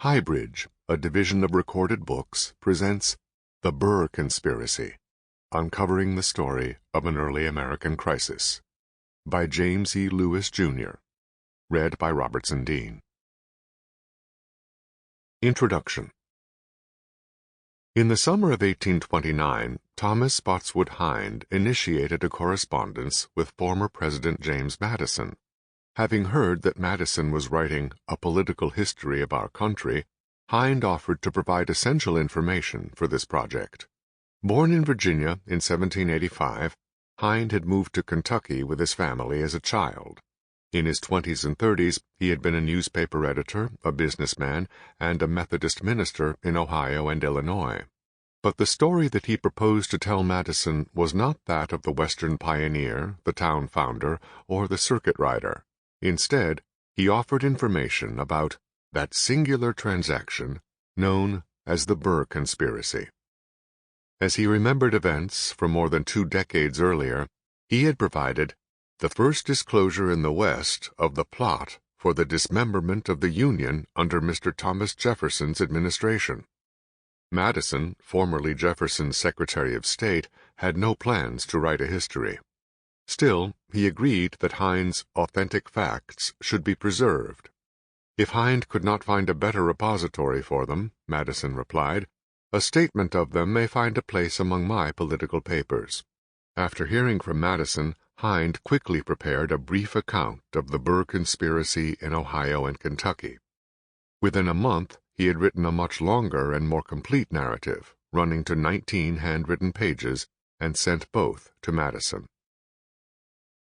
HighBridge, a division of Recorded Books, presents The Burr Conspiracy, Uncovering the Story of an Early American Crisis, by James E. Lewis, Jr., read by Robertson Dean. Introduction. In the summer of 1829, Thomas Spotswood Hind initiated a correspondence with former President James Madison. Having heard that Madison was writing A Political History of Our Country, Hind offered to provide essential information for this project. Born in Virginia in 1785, Hind had moved to Kentucky with his family as a child. In his 20s and 30s, he had been a newspaper editor, a businessman, and a Methodist minister in Ohio and Illinois. But the story that he proposed to tell Madison was not that of the Western pioneer, the town founder, or the circuit rider. Instead, he offered information about that singular transaction known as the Burr Conspiracy. As he remembered events from more than 2 decades earlier, he had provided the first disclosure in the West of the plot for the dismemberment of the Union under Mr. Thomas Jefferson's administration. Madison, formerly Jefferson's Secretary of State, had no plans to write a history. Still, he agreed that Hind's authentic facts should be preserved. If Hind could not find a better repository for them, Madison replied, a statement of them may find a place among my political papers. After hearing from Madison, Hind quickly prepared a brief account of the Burr conspiracy in Ohio and Kentucky. Within a month, he had written a much longer and more complete narrative, running to 19 handwritten pages, and sent both to Madison.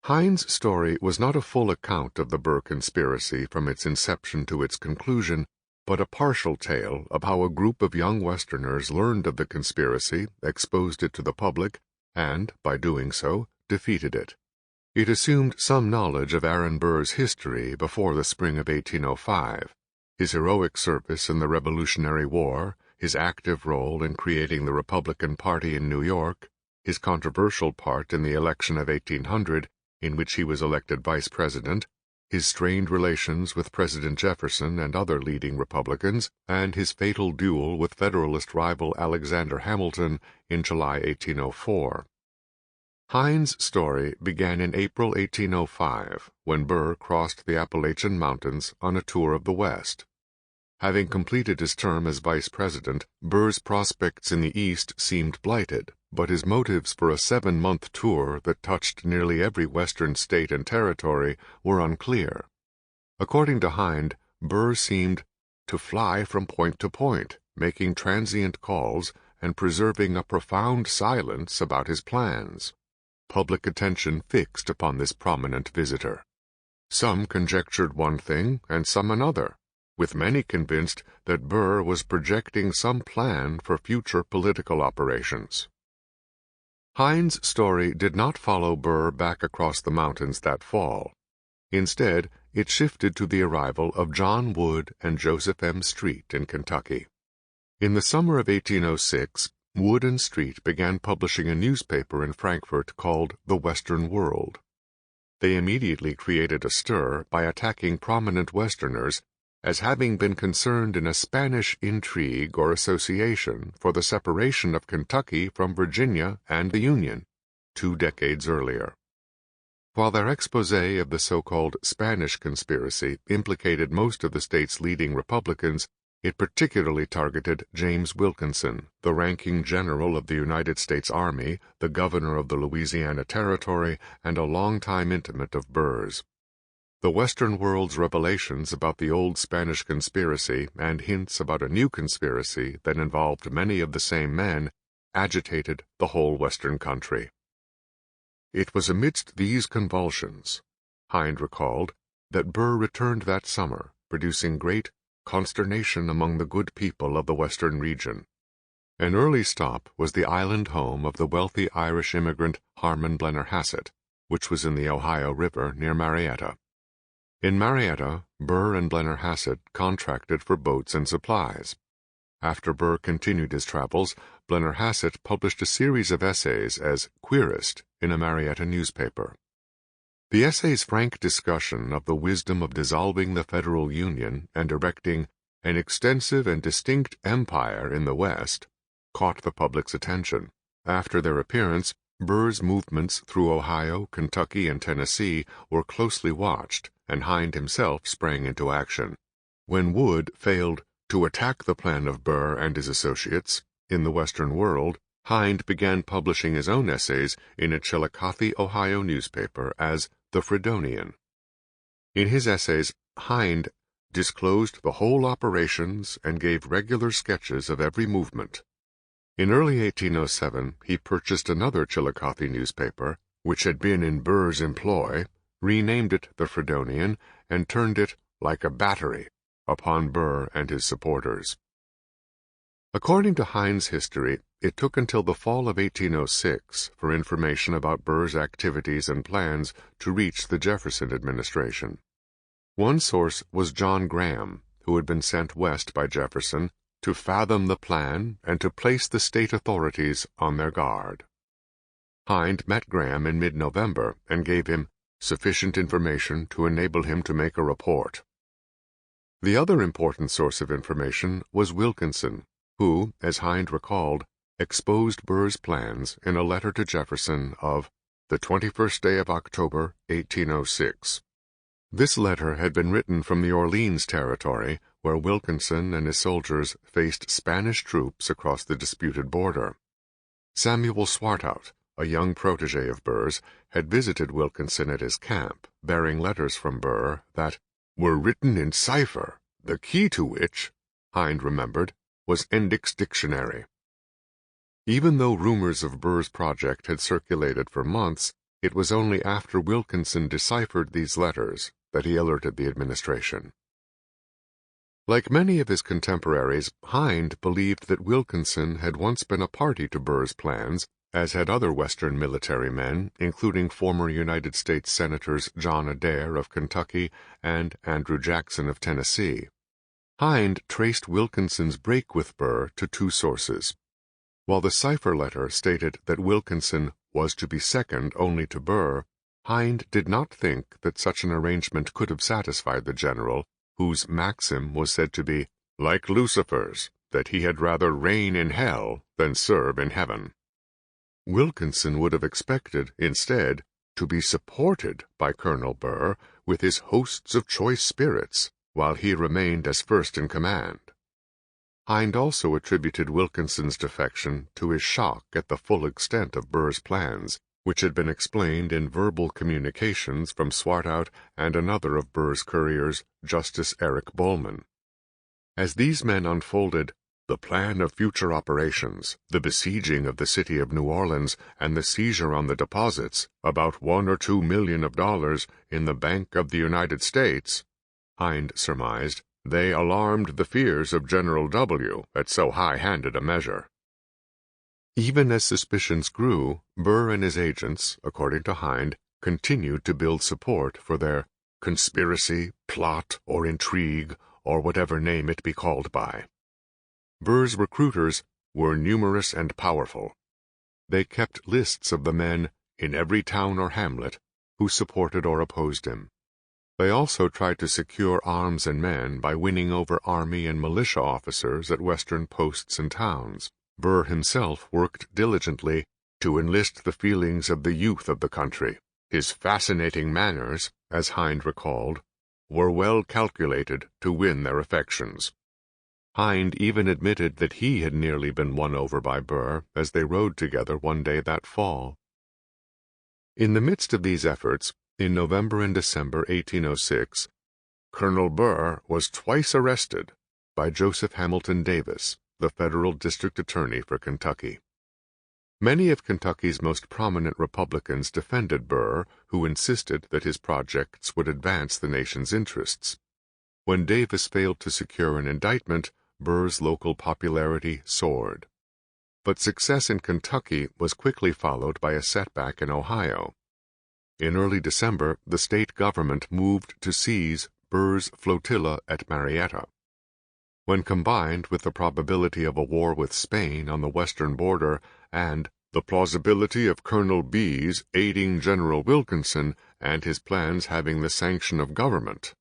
Hind's story was not a full account of the Burr conspiracy from its inception to its conclusion, but a partial tale of how a group of young Westerners learned of the conspiracy, exposed it to the public, and, by doing so, defeated it. It assumed some knowledge of Aaron Burr's history before the spring of 1805, his heroic service in the Revolutionary War, his active role in creating the Republican Party in New York, his controversial part in the election of 1800, in which he was elected vice president, his strained relations with President Jefferson and other leading Republicans, and his fatal duel with Federalist rival Alexander Hamilton in July 1804. Hind's story began in April 1805, when Burr crossed the Appalachian Mountains on a tour of the West. Having completed his term as vice president, Burr's prospects in the East seemed blighted, but his motives for a 7-month tour that touched nearly every Western state and territory were unclear. According to Hind, Burr seemed to fly from point to point, making transient calls and preserving a profound silence about his plans. Public attention fixed upon this prominent visitor. Some conjectured one thing and some another, with many convinced that Burr was projecting some plan for future political operations. Hind's story did not follow Burr back across the mountains that fall. Instead, it shifted to the arrival of John Wood and Joseph M. Street in Kentucky. In the summer of 1806, Wood and Street began publishing a newspaper in Frankfort called The Western World. They immediately created a stir by attacking prominent Westerners as having been concerned in a Spanish intrigue or association for the separation of Kentucky from Virginia and the Union, 2 decades earlier. While their exposé of the so-called Spanish conspiracy implicated most of the state's leading Republicans, it particularly targeted James Wilkinson, the ranking general of the United States Army, the governor of the Louisiana Territory, and a longtime intimate of Burr's. The Western world's revelations about the old Spanish conspiracy and hints about a new conspiracy that involved many of the same men agitated the whole Western country. It was amidst these convulsions, Hind recalled, that Burr returned that summer, producing great consternation among the good people of the Western region. An early stop was the island home of the wealthy Irish immigrant Harmon Blennerhassett, which was in the Ohio River near Marietta. In Marietta, Burr and Blennerhassett contracted for boats and supplies. After Burr continued his travels, Blennerhassett published a series of essays as querist in a Marietta newspaper. The essay's frank discussion of the wisdom of dissolving the federal union and erecting an extensive and distinct empire in the West, caught the public's attention. After their appearance, Burr's movements through Ohio, Kentucky, and Tennessee were closely watched, and Hind himself sprang into action. When Wood failed to attack the plan of Burr and his associates in the Western world, Hind began publishing his own essays in a Chillicothe, Ohio newspaper as the Fredonian. In his essays, Hind disclosed the whole operations and gave regular sketches of every movement. In early 1807, he purchased another Chillicothe newspaper, which had been in Burr's employ, renamed it the Fredonian, and turned it, like a battery, upon Burr and his supporters. According to Hind's history, it took until the fall of 1806 for information about Burr's activities and plans to reach the Jefferson administration. One source was John Graham, who had been sent west by Jefferson to fathom the plan and to place the state authorities on their guard. Hind met Graham in mid-November and gave him sufficient information to enable him to make a report. The other important source of information was Wilkinson, who, as Hind recalled, exposed Burr's plans in a letter to Jefferson of the 21st day of October, 1806. This letter had been written from the Orleans territory, where Wilkinson and his soldiers faced Spanish troops across the disputed border. Samuel Swartout, a young protege of Burr's, had visited Wilkinson at his camp, bearing letters from Burr that were written in cipher, the key to which, Hind remembered, was Endic's dictionary. Even though rumors of Burr's project had circulated for months, it was only after Wilkinson deciphered these letters that he alerted the administration. Like many of his contemporaries, Hind believed that Wilkinson had once been a party to Burr's plans, as had other Western military men, including former United States Senators John Adair of Kentucky and Andrew Jackson of Tennessee. Hind traced Wilkinson's break with Burr to two sources. While the cipher letter stated that Wilkinson was to be second only to Burr, Hind did not think that such an arrangement could have satisfied the general, whose maxim was said to be, like Lucifer's, that he had rather reign in hell than serve in heaven. Wilkinson would have expected, instead, to be supported by Colonel Burr with his hosts of choice spirits, while he remained as first in command. Hind also attributed Wilkinson's defection to his shock at the full extent of Burr's plans, which had been explained in verbal communications from Swartout and another of Burr's couriers, Justice Eric Bowman. As these men unfolded the plan of future operations, the besieging of the city of New Orleans, and the seizure on the deposits, about $1 or $2 million in the Bank of the United States, Hind surmised, they alarmed the fears of General W. at so high-handed a measure. Even as suspicions grew, Burr and his agents, according to Hind, continued to build support for their conspiracy, plot, or intrigue, or whatever name it be called by. Burr's recruiters were numerous and powerful. They kept lists of the men in every town or hamlet who supported or opposed him. They also tried to secure arms and men by winning over army and militia officers at western posts and towns. Burr himself worked diligently to enlist the feelings of the youth of the country. His fascinating manners, as Hind recalled, were well calculated to win their affections. Hind even admitted that he had nearly been won over by Burr as they rode together one day that fall. In the midst of these efforts, in November and December 1806, Colonel Burr was twice arrested by Joseph Hamilton Davis, the federal district attorney for Kentucky. Many of Kentucky's most prominent Republicans defended Burr, who insisted that his projects would advance the nation's interests. When Davis failed to secure an indictment, Burr's local popularity soared. But success in Kentucky was quickly followed by a setback in Ohio. In early December, the state government moved to seize Burr's flotilla at Marietta. When combined with the probability of a war with Spain on the western border and the plausibility of Colonel B's aiding General Wilkinson and his plans having the sanction of government,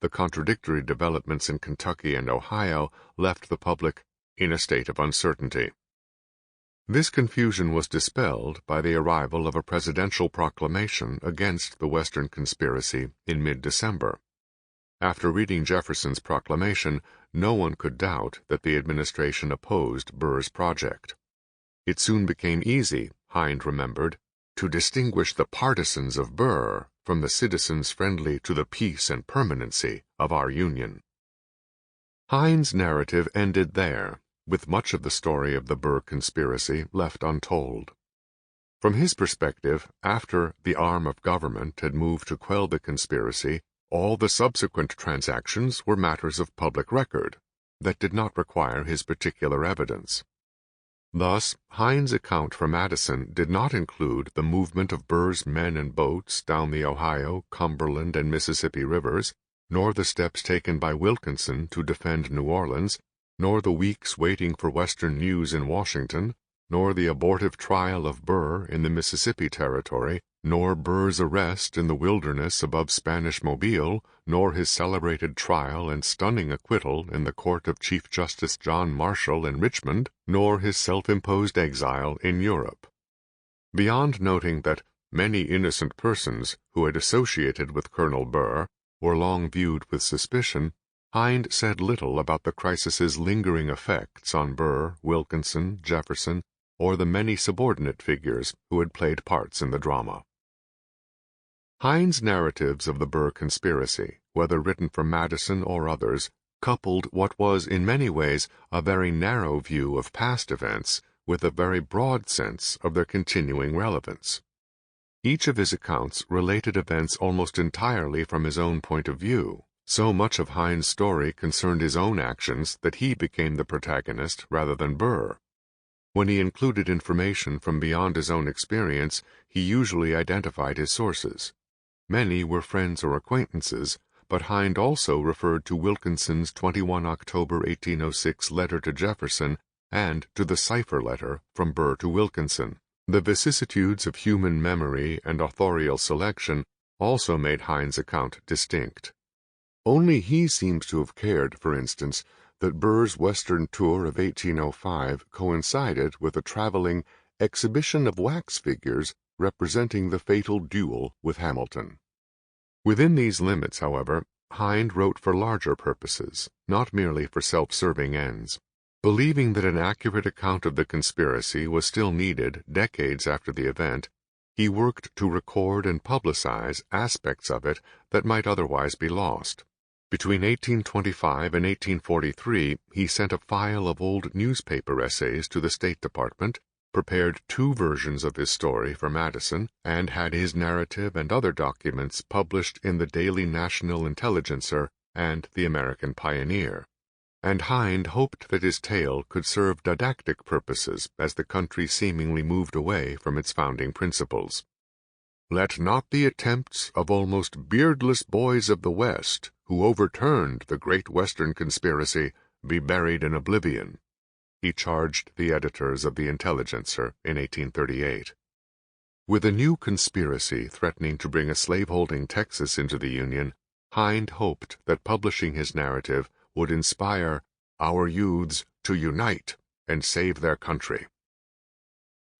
the contradictory developments in Kentucky and Ohio left the public in a state of uncertainty. This confusion was dispelled by the arrival of a presidential proclamation against the Western conspiracy in mid-December. After reading Jefferson's proclamation, no one could doubt that the administration opposed Burr's project. It soon became easy, Hind remembered, to distinguish the partisans of Burr from the citizens friendly to the peace and permanency of our Union. Hind's narrative ended there, with much of the story of the Burr conspiracy left untold. From his perspective, after the arm of government had moved to quell the conspiracy, all the subsequent transactions were matters of public record that did not require his particular evidence. Thus, Hind's account for Madison did not include the movement of Burr's men and boats down the Ohio, Cumberland, and Mississippi rivers, nor the steps taken by Wilkinson to defend New Orleans, nor the weeks waiting for Western news in Washington, nor the abortive trial of Burr in the Mississippi Territory, nor Burr's arrest in the wilderness above Spanish Mobile, nor his celebrated trial and stunning acquittal in the court of Chief Justice John Marshall in Richmond, nor his self-imposed exile in Europe. Beyond noting that many innocent persons who had associated with Colonel Burr were long viewed with suspicion, Hind said little about the crisis's lingering effects on Burr, Wilkinson, Jefferson, or the many subordinate figures who had played parts in the drama. Hind's narratives of the Burr conspiracy, whether written for Madison or others, coupled what was in many ways a very narrow view of past events with a very broad sense of their continuing relevance. Each of his accounts related events almost entirely from his own point of view. So much of Hind's story concerned his own actions that he became the protagonist rather than Burr. When he included information from beyond his own experience, he usually identified his sources. Many were friends or acquaintances, but Hind also referred to Wilkinson's 21 October 1806 letter to Jefferson and to the cipher letter from Burr to Wilkinson. The vicissitudes of human memory and authorial selection also made Hind's account distinct. Only he seems to have cared, for instance, that Burr's Western tour of 1805 coincided with a traveling exhibition of wax figures representing the fatal duel with Hamilton. Within these limits, however, Hind wrote for larger purposes, not merely for self-serving ends. Believing that an accurate account of the conspiracy was still needed decades after the event, he worked to record and publicize aspects of it that might otherwise be lost. Between 1825 and 1843, he sent a file of old newspaper essays to the State Department, prepared 2 versions of his story for Madison, and had his narrative and other documents published in the Daily National Intelligencer and the American Pioneer. And Hind hoped that his tale could serve didactic purposes as the country seemingly moved away from its founding principles. Let not the attempts of almost beardless boys of the West, who overturned the great Western conspiracy, be buried in oblivion, he charged the editors of the Intelligencer in 1838. With a new conspiracy threatening to bring a slaveholding Texas into the Union, Hind hoped that publishing his narrative would inspire our youths to unite and save their country.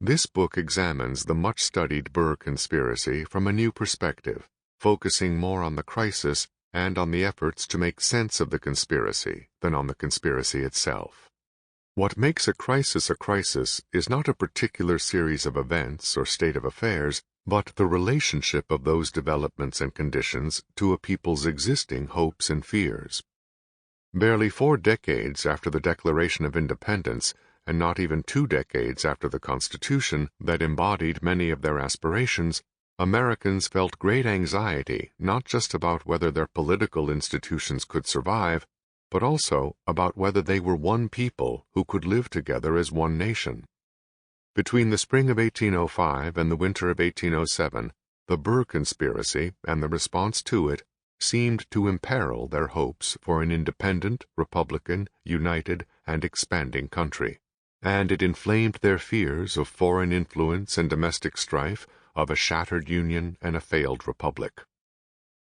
This book examines the much-studied Burr conspiracy from a new perspective, focusing more on the crisis and on the efforts to make sense of the conspiracy than on the conspiracy itself. What makes a crisis is not a particular series of events or state of affairs, but the relationship of those developments and conditions to a people's existing hopes and fears. Barely 4 decades after the Declaration of Independence, and not even 2 decades after the Constitution that embodied many of their aspirations, Americans felt great anxiety not just about whether their political institutions could survive, but also about whether they were one people who could live together as one nation. Between the spring of 1805 and the winter of 1807, the Burr conspiracy and the response to it seemed to imperil their hopes for an independent, republican, united, and expanding country, and it inflamed their fears of foreign influence and domestic strife, of a shattered union and a failed republic.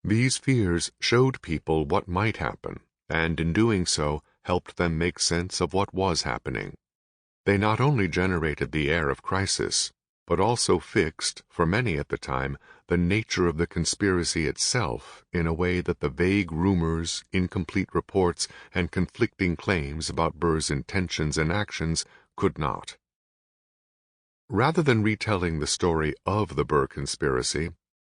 These fears showed people what might happen, and in doing so helped them make sense of what was happening. They not only generated the air of crisis, but also fixed, for many at the time, the nature of the conspiracy itself in a way that the vague rumors, incomplete reports, and conflicting claims about Burr's intentions and actions could not. Rather than retelling the story of the Burr conspiracy,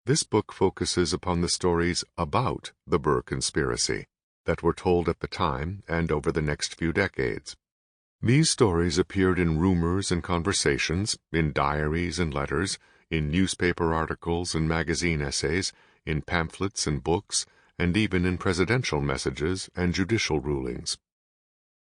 this book focuses upon the stories about the Burr conspiracy that were told at the time and over the next few decades. These stories appeared in rumors and conversations, in diaries and letters, in newspaper articles and magazine essays, in pamphlets and books, and even in presidential messages and judicial rulings.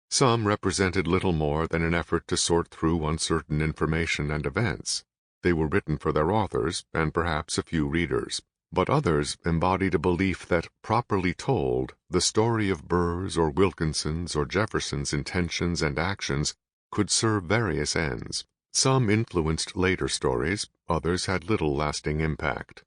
Some represented little more than an effort to sort through uncertain information and events. They were written for their authors and perhaps a few readers. But others embodied a belief that, properly told, the story of Burr's or Wilkinson's or Jefferson's intentions and actions could serve various ends. Some influenced later stories, others had little lasting impact.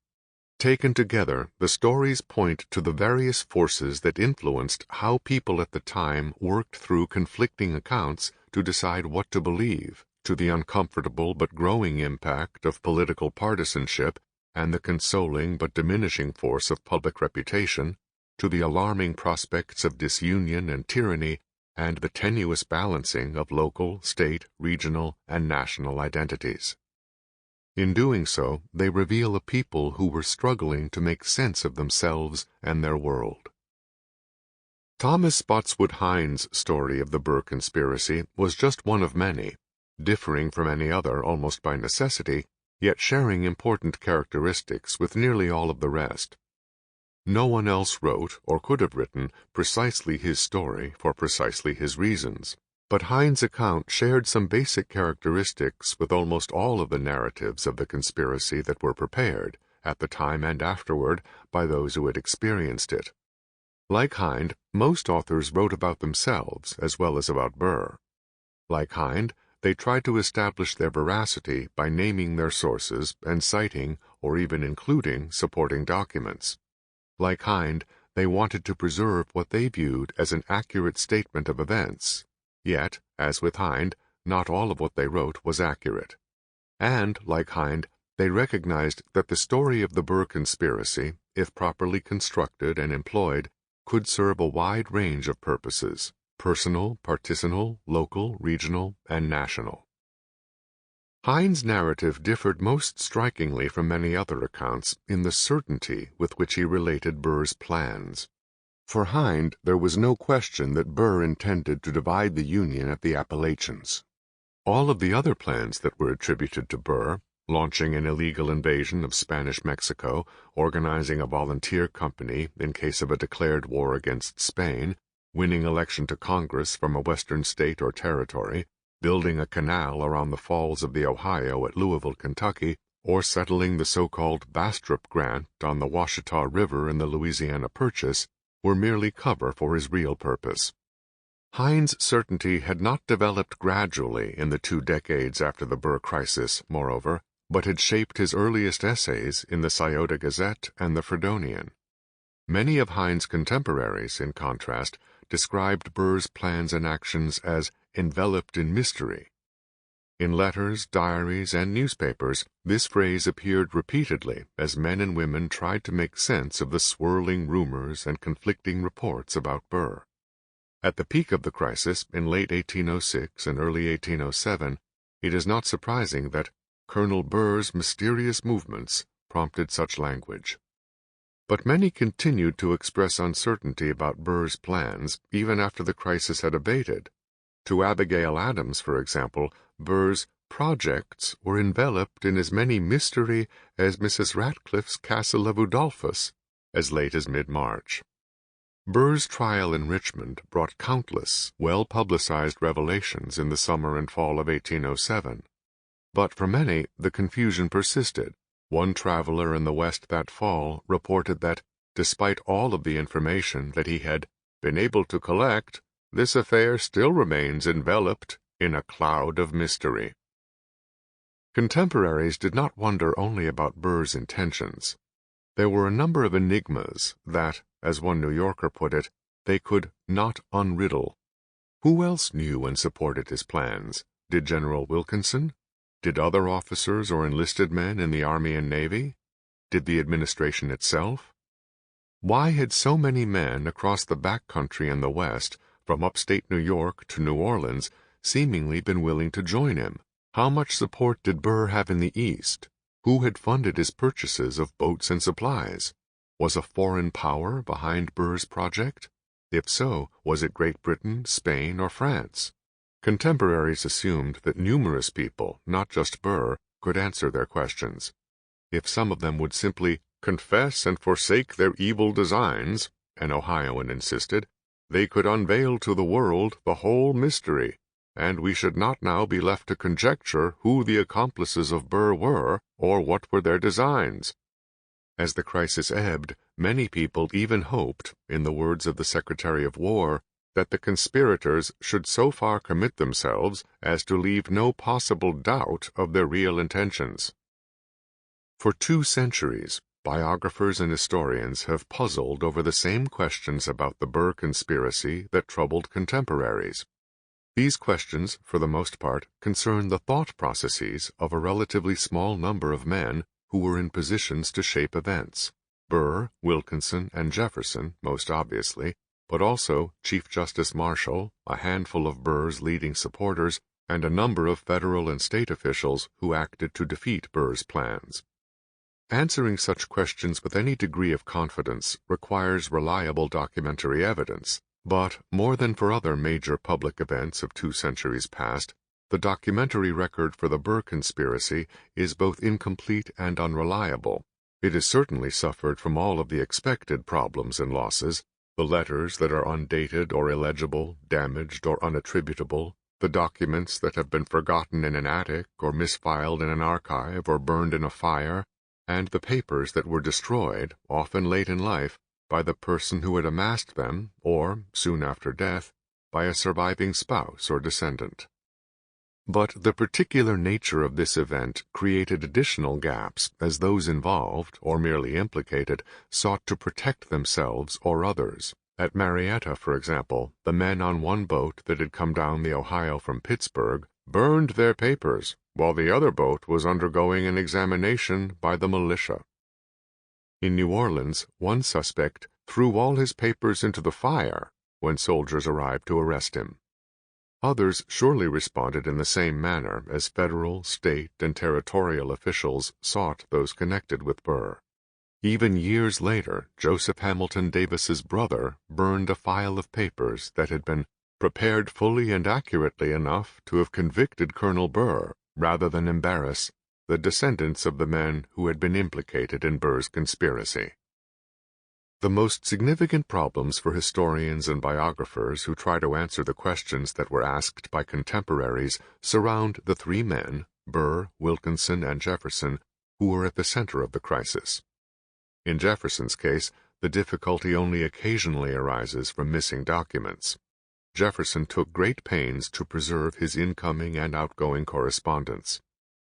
Taken together, the stories point to the various forces that influenced how people at the time worked through conflicting accounts to decide what to believe, to the uncomfortable but growing impact of political partisanship, and the consoling but diminishing force of public reputation, to the alarming prospects of disunion and tyranny, and the tenuous balancing of local, state, regional, and national identities. In doing so, they reveal a people who were struggling to make sense of themselves and their world. Thomas Spotswood Hines' story of the Burr conspiracy was just one of many, differing from any other almost by necessity, yet sharing important characteristics with nearly all of the rest. No one else wrote, or could have written, precisely his story for precisely his reasons, but Hines' account shared some basic characteristics with almost all of the narratives of the conspiracy that were prepared, at the time and afterward, by those who had experienced it. Like Hines, most authors wrote about themselves as well as about Burr. Like Hines, they tried to establish their veracity by naming their sources and citing or even including supporting documents. Like Hines, they wanted to preserve what they viewed as an accurate statement of events. Yet, as with Hines, not all of what they wrote was accurate. And, like Hines, they recognized that the story of the Burr conspiracy, if properly constructed and employed, could serve a wide range of purposes: personal, partisanal, local, regional, and national. Hines' narrative differed most strikingly from many other accounts in the certainty with which he related Burr's plans. For Hines, there was no question that Burr intended to divide the Union at the Appalachians. All of the other plans that were attributed to Burr, launching an illegal invasion of Spanish Mexico, organizing a volunteer company in case of a declared war against Spain, winning election to Congress from a western state or territory, building a canal around the falls of the Ohio at Louisville, Kentucky, or settling the so-called Bastrop Grant on the Washita River in the Louisiana Purchase, were merely cover for his real purpose. Hines' certainty had not developed gradually in the 2 decades after the Burr crisis, moreover, but had shaped his earliest essays in the Scioto Gazette and the Fredonian. Many of Hines' contemporaries, in contrast, described Burr's plans and actions as enveloped in mystery. In letters, diaries, and newspapers, this phrase appeared repeatedly as men and women tried to make sense of the swirling rumors and conflicting reports about Burr. At the peak of the crisis, in late 1806 and early 1807, it is not surprising that Colonel Burr's mysterious movements prompted such language. But many continued to express uncertainty about Burr's plans even after the crisis had abated. To Abigail Adams, for example, Burr's projects were enveloped in as many mystery as Mrs. Ratcliffe's Castle of Udolphus, as late as mid-March. Burr's trial in Richmond brought countless, well-publicized revelations in the summer and fall of 1807. But for many, the confusion persisted. One traveler in the West that fall reported that, despite all of the information that he had been able to collect, this affair still remains enveloped in a cloud of mystery. Contemporaries did not wonder only about Burr's intentions. There were a number of enigmas that, as one New Yorker put it, they could not unriddle. Who else knew and supported his plans? Did General Wilkinson? Did other officers or enlisted men in the Army and Navy? Did the administration itself? Why had so many men across the back country and the West, from upstate New York to New Orleans, seemingly been willing to join him? How much support did Burr have in the East? Who had funded his purchases of boats and supplies? Was a foreign power behind Burr's project? If so, was it Great Britain, Spain, or France? Contemporaries assumed that numerous people, not just Burr, could answer their questions. If some of them would simply confess and forsake their evil designs, an Ohioan insisted, they could unveil to the world the whole mystery, and we should not now be left to conjecture who the accomplices of Burr were, or what were their designs. As the crisis ebbed, many people even hoped, in the words of the Secretary of War, that the conspirators should so far commit themselves as to leave no possible doubt of their real intentions. For 2 centuries, biographers and historians have puzzled over the same questions about the Burr conspiracy that troubled contemporaries. These questions, for the most part, concern the thought processes of a relatively small number of men who were in positions to shape events. Burr, Wilkinson, and Jefferson, most obviously, but also Chief Justice Marshall, a handful of Burr's leading supporters, and a number of federal and state officials who acted to defeat Burr's plans. Answering such questions with any degree of confidence requires reliable documentary evidence, but, more than for other major public events of 2 centuries past, the documentary record for the Burr conspiracy is both incomplete and unreliable. It has certainly suffered from all of the expected problems and losses: the letters that are undated or illegible, damaged or unattributable, the documents that have been forgotten in an attic or misfiled in an archive or burned in a fire, and the papers that were destroyed, often late in life, by the person who had amassed them, or, soon after death, by a surviving spouse or descendant. But the particular nature of this event created additional gaps as those involved, or merely implicated, sought to protect themselves or others. At Marietta, for example, the men on one boat that had come down the Ohio from Pittsburgh burned their papers, while the other boat was undergoing an examination by the militia. In New Orleans, one suspect threw all his papers into the fire when soldiers arrived to arrest him. Others surely responded in the same manner as federal, state, and territorial officials sought those connected with Burr. Even years later, Joseph Hamilton Davis's brother burned a file of papers that had been prepared fully and accurately enough to have convicted Colonel Burr, rather than embarrass the descendants of the men who had been implicated in Burr's conspiracy. The most significant problems for historians and biographers who try to answer the questions that were asked by contemporaries surround the 3 men, Burr, Wilkinson, and Jefferson, who were at the center of the crisis. In Jefferson's case, the difficulty only occasionally arises from missing documents. Jefferson took great pains to preserve his incoming and outgoing correspondence.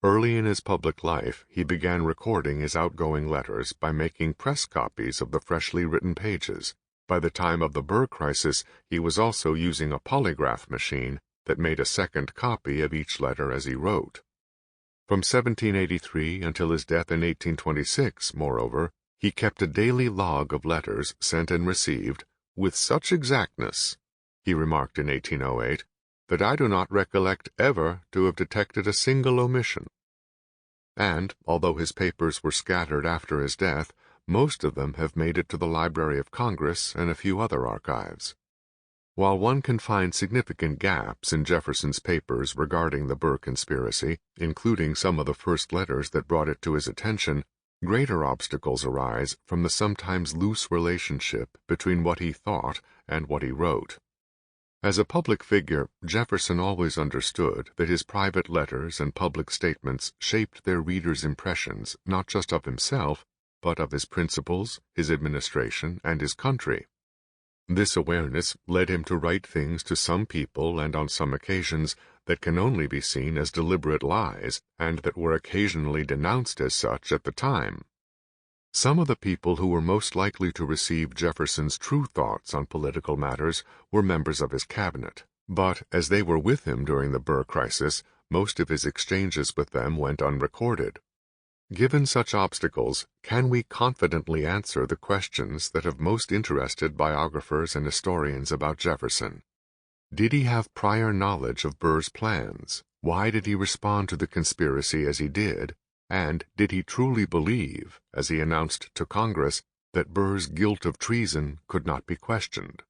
Early in his public life, he began recording his outgoing letters by making press copies of the freshly written pages. By the time of the Burr crisis, he was also using a polygraph machine that made a second copy of each letter as he wrote. From 1783 until his death in 1826, moreover, he kept a daily log of letters sent and received with such exactness, he remarked in 1808, that I do not recollect ever to have detected a single omission. And, although his papers were scattered after his death, most of them have made it to the Library of Congress and a few other archives. While one can find significant gaps in Jefferson's papers regarding the Burr conspiracy, including some of the first letters that brought it to his attention, greater obstacles arise from the sometimes loose relationship between what he thought and what he wrote. As a public figure, Jefferson always understood that his private letters and public statements shaped their readers' impressions not just of himself, but of his principles, his administration, and his country. This awareness led him to write things to some people and on some occasions that can only be seen as deliberate lies, and that were occasionally denounced as such at the time. Some of the people who were most likely to receive Jefferson's true thoughts on political matters were members of his cabinet, but as they were with him during the Burr crisis, most of his exchanges with them went unrecorded. Given such obstacles, can we confidently answer the questions that have most interested biographers and historians about Jefferson? Did he have prior knowledge of Burr's plans? Why did he respond to the conspiracy as he did? And did he truly believe, as he announced to Congress, that Burr's guilt of treason could not be questioned?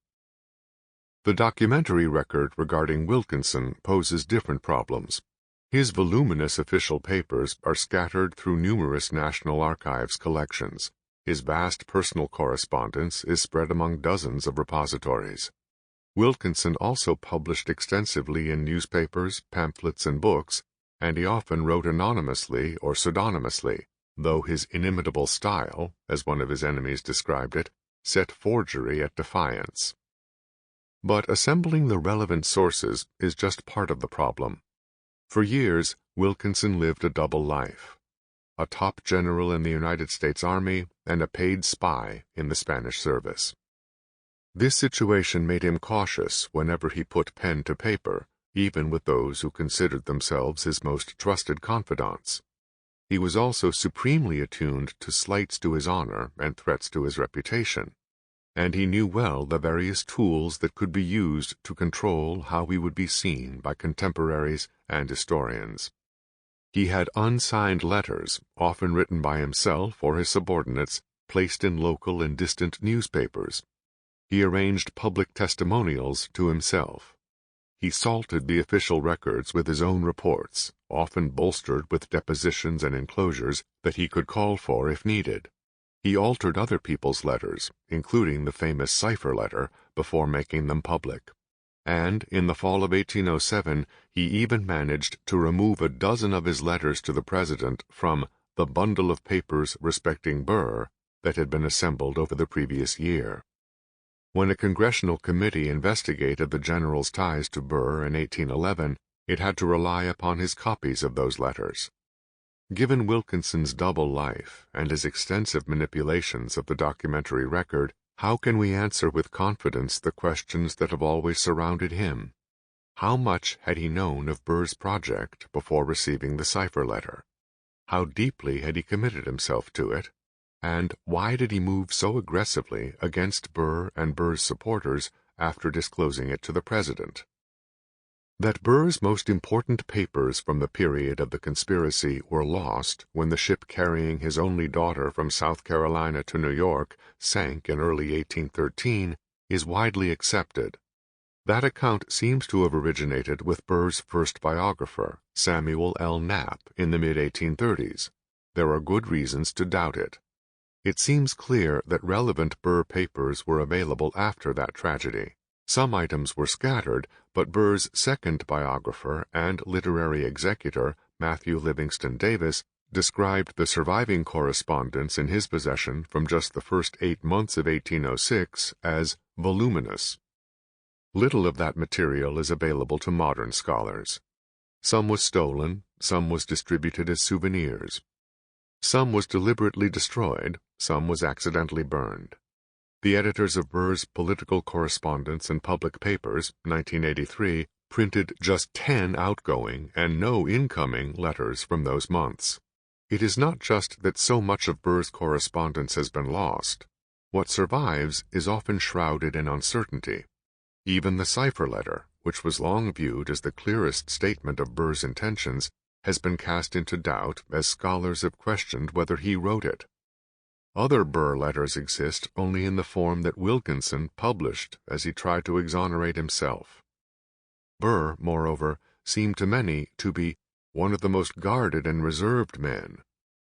The documentary record regarding Wilkinson poses different problems. His voluminous official papers are scattered through numerous National Archives collections. His vast personal correspondence is spread among dozens of repositories. Wilkinson also published extensively in newspapers, pamphlets, and books, and he often wrote anonymously or pseudonymously, though his inimitable style, as one of his enemies described it, set forgery at defiance. But assembling the relevant sources is just part of the problem. For years, Wilkinson lived a double life: a top general in the United States Army and a paid spy in the Spanish service. This situation made him cautious whenever he put pen to paper, even with those who considered themselves his most trusted confidants. He was also supremely attuned to slights to his honor and threats to his reputation, and he knew well the various tools that could be used to control how he would be seen by contemporaries and historians. He had unsigned letters, often written by himself or his subordinates, placed in local and distant newspapers. He arranged public testimonials to himself. He salted the official records with his own reports, often bolstered with depositions and enclosures that he could call for if needed. He altered other people's letters, including the famous cipher letter, before making them public. And in the fall of 1807, he even managed to remove a dozen of his letters to the president from the bundle of papers respecting Burr that had been assembled over the previous year. When a congressional committee investigated the general's ties to Burr in 1811, it had to rely upon his copies of those letters. Given Wilkinson's double life and his extensive manipulations of the documentary record, how can we answer with confidence the questions that have always surrounded him? How much had he known of Burr's project before receiving the cipher letter? How deeply had he committed himself to it? And why did he move so aggressively against Burr and Burr's supporters after disclosing it to the president? That Burr's most important papers from the period of the conspiracy were lost when the ship carrying his only daughter from South Carolina to New York sank in early 1813 is widely accepted. That account seems to have originated with Burr's first biographer, Samuel L. Knapp, in the mid-1830s. There are good reasons to doubt it. It seems clear that relevant Burr papers were available after that tragedy. Some items were scattered, but Burr's second biographer and literary executor, Matthew Livingston Davis, described the surviving correspondence in his possession from just the first 8 months of 1806 as voluminous. Little of that material is available to modern scholars. Some was stolen, some was distributed as souvenirs. Some was deliberately destroyed, some was accidentally burned. The editors of Burr's Political Correspondence and Public Papers, 1983, printed just 10 outgoing and no incoming letters from those months. It is not just that so much of Burr's correspondence has been lost. What survives is often shrouded in uncertainty. Even the cipher letter, which was long viewed as the clearest statement of Burr's intentions, has been cast into doubt as scholars have questioned whether he wrote it. Other Burr letters exist only in the form that Wilkinson published as he tried to exonerate himself. Burr, moreover, seemed to many to be one of the most guarded and reserved men,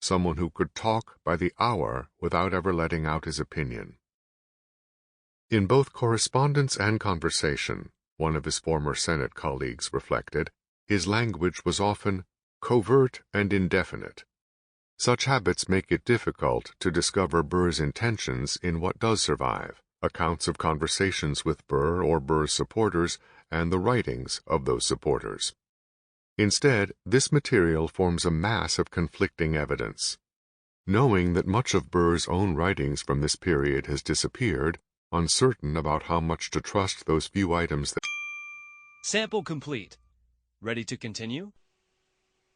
someone who could talk by the hour without ever letting out his opinion. In both correspondence and conversation, one of his former Senate colleagues reflected, his language was often covert and indefinite. Such habits make it difficult to discover Burr's intentions in what does survive, accounts of conversations with Burr or Burr's supporters, and the writings of those supporters. Instead, this material forms a mass of conflicting evidence. Knowing that much of Burr's own writings from this period has disappeared, uncertain about how much to trust those few items that... Sample complete. Ready to continue?